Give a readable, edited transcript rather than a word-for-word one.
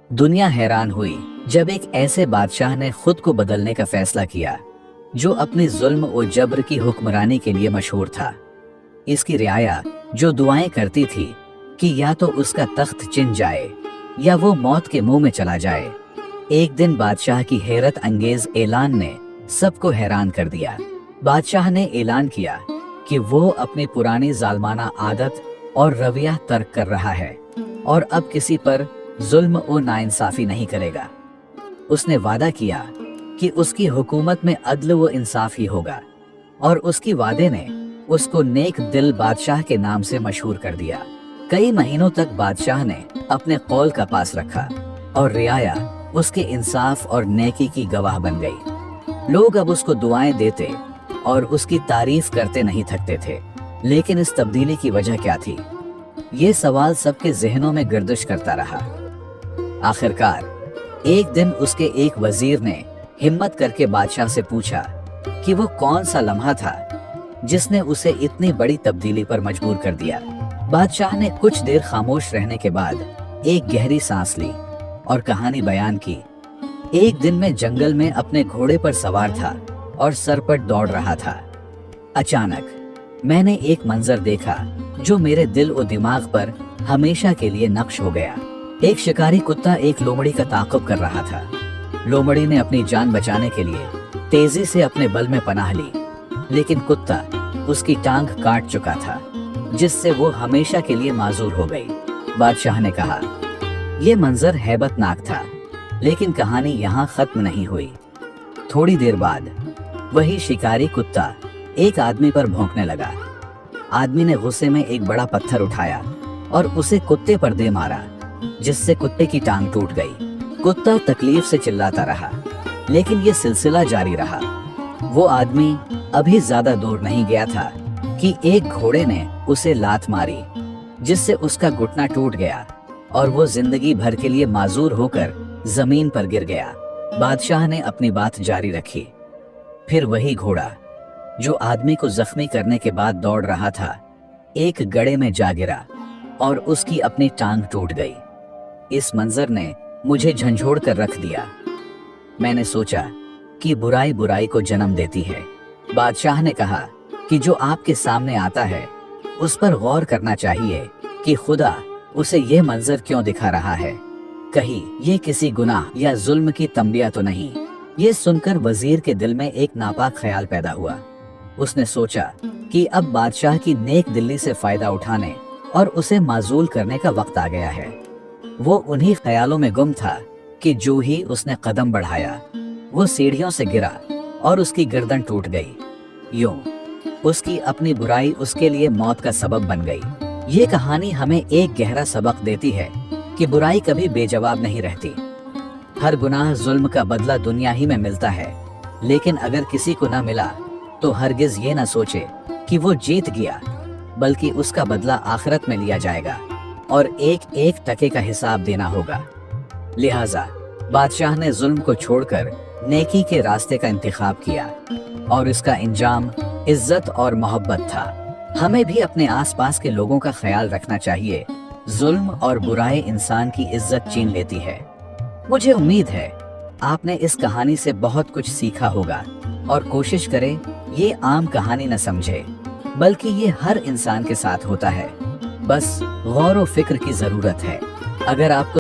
दुनिया हैरान हुई जब एक ऐसे बादशाह ने खुद को बदलने का फैसला किया जो अपनी जुल्म और जबर की हुक्मरानी के लिए मशहूर था। इसकी रियाया जो दुआएं करती थी कि या तो उसका तख्त छिन जाए या वो मौत के मुंह में चला जाए, एक दिन बादशाह की हैरत अंगेज ऐलान ने सबको हैरान कर दिया। बादशाह ने ऐलान किया कि वो अपनी पुरानी जालमाना आदत और रवैया तर्क कर रहा है और अब किसी पर जुल्म और नाइंसाफी नहीं करेगा। उसने वादा किया कि उसकी हुकूमत में अदल व इंसाफ ही होगा और उसकी वादे ने उसको नेक दिल बादशाह के नाम से मशहूर कर दिया। कई महीनों तक बादशाह ने अपने कौल का पास रखा और रियाया उसके इंसाफ और नेकी की गवाह बन गई। लोग अब उसको दुआएं देते और उसकी तारीफ करते नहीं थकते थे। लेकिन इस तब्दीली की वजह क्या थी? ये सवाल सबके जहनों में गर्दिश करता रहा। आखिरकार एक दिन उसके एक वजीर ने हिम्मत करके बादशाह से पूछा कि वो कौन सा लम्हा था जिसने उसे इतनी बड़ी तब्दीली पर मजबूर कर दिया। बादशाह ने कुछ देर खामोश रहने के बाद एक गहरी सांस ली और कहानी बयान की। एक दिन मैं जंगल में अपने घोड़े पर सवार था और सरपट दौड़ रहा था। अचानक मैंने एक मंजर देखा जो मेरे दिल और दिमाग पर हमेशा के लिए नक्श हो गया। एक शिकारी कुत्ता एक लोमड़ी का ताक़ुब कर रहा था। लोमड़ी ने अपनी जान बचाने के लिए तेजी से अपने बल में पनाह ली, लेकिन कुत्ता उसकी टांग काट चुका था, जिससे वो हमेशा के लिए माजूर हो गई। बादशाह ने कहा, यह मंजर हैबतनाक था, लेकिन कहानी यहाँ खत्म नहीं हुई। थोड़ी देर बाद वही शिकारी कुत्ता एक आदमी पर भौंकने लगा। आदमी ने गुस्से में एक बड़ा पत्थर उठाया और उसे कुत्ते पर दे मारा, जिससे कुत्ते की टांग टूट गई। कुत्ता तकलीफ से चिल्लाता रहा, लेकिन ये सिलसिला जारी रहा। वो आदमी अभी ज्यादा दूर नहीं गया था कि एक घोड़े ने उसे लात मारी, जिससे उसका घुटना टूट गया और वो जिंदगी भर के लिए माजूर होकर जमीन पर गिर गया। बादशाह ने अपनी बात जारी रखी। फिर वही घोड़ा जो आदमी को जख्मी करने के बाद दौड़ रहा था, एक गड्ढे में जा गिरा और उसकी अपनी टांग टूट गई। इस मंजर ने मुझे झंझोड़ कर रख दिया। मैंने सोचा कि बुराई बुराई को जन्म देती है। बादशाह ने कहा कि जो आपके सामने आता है उस पर गौर करना चाहिए कि खुदा उसे ये मंजर क्यों दिखा रहा है। कहीं ये किसी गुनाह या जुल्म की तंबिया तो नहीं। ये सुनकर वजीर के दिल में एक नापाक ख्याल पैदा हुआ। उसने सोचा कि अब बादशाह की नेक दिल्ली से फायदा उठाने और उसे माजूल करने का वक्त आ गया है। वो उन्हीं ख्यालों में गुम था कि जो ही उसने कदम बढ़ाया, वो सीढ़ियों से गिरा और उसकी गर्दन टूट गई। यूं उसकी अपनी बुराई उसके लिए मौत का सबब बन गई। ये कहानी हमें एक गहरा सबक देती है कि बुराई कभी बेजवाब नहीं रहती। हर गुनाह जुल्म का बदला दुनिया ही में मिलता है, लेकिन अगर किसी को न मिला तो हरगिज ये न सोचे कि वो जीत गया, बल्कि उसका बदला आखिरत में लिया जाएगा और एक एक टके का हिसाब देना होगा। लिहाजा बादशाह ने जुल्म को छोड़कर नेकी के रास्ते का इंतखाब किया और इसका इंजाम इज्जत और मोहब्बत था। हमें भी अपने आसपास के लोगों का ख्याल रखना चाहिए। जुल्म और बुराई इंसान की इज्जत छीन लेती है। मुझे उम्मीद है आपने इस कहानी से बहुत कुछ सीखा होगा और कोशिश करें ये आम कहानी न समझे, बल्कि ये हर इंसान के साथ होता है। बस गौर व फिक्र की जरूरत है। अगर आपको